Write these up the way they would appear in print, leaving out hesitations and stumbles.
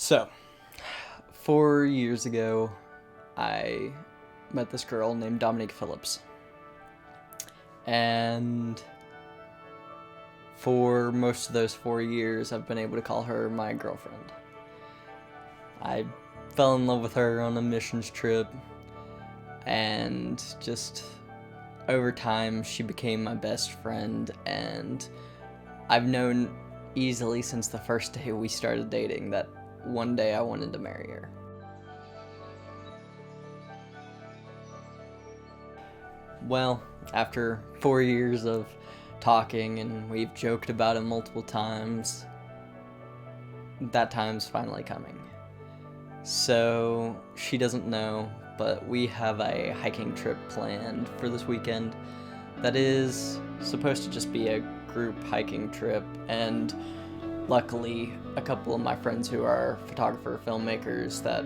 So, 4 years ago, I met this girl named Dominique Phillips. And for most of those 4 years, I've been able to call her my girlfriend. I fell in love with her on a missions trip, and just over time, she became my best friend, and I've known easily since the first day we started dating that one day I wanted to marry her. Well, after 4 years of talking, and we've joked about it multiple times, that time's finally coming. So, she doesn't know, but we have a hiking trip planned for this weekend that is supposed to just be a group hiking trip, and luckily a couple of my friends who are photographer filmmakers that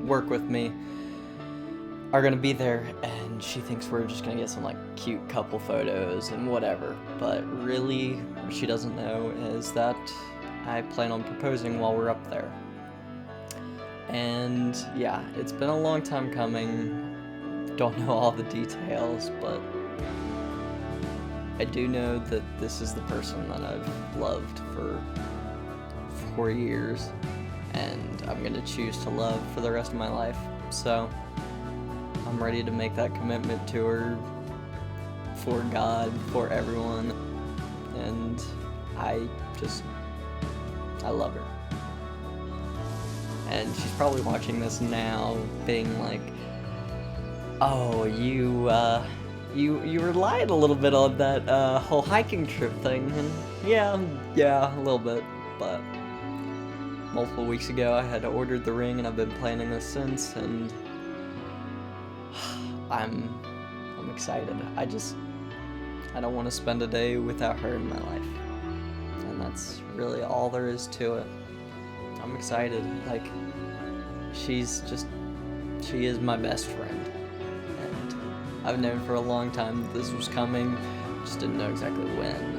work with me are gonna be there, and she thinks we're just gonna get some like cute couple photos and whatever, but really what she doesn't know is that I plan on proposing while we're up there. And yeah, it's been a long time coming, don't know all the details, but I do know that this is the person that I've loved for 4 years, and I'm gonna choose to love for the rest of my life. So I'm ready to make that commitment to her, for God, for everyone, and I love her. And she's probably watching this now, being like, "Oh, you relied a little bit on that whole hiking trip thing," and yeah, a little bit, but multiple weeks ago I had ordered the ring, and I've been planning this since, and I'm excited. I don't want to spend a day without her in my life, and that's really all there is to it. I'm excited. Like, she is my best friend, and I've known for a long time that this was coming, just didn't know exactly when.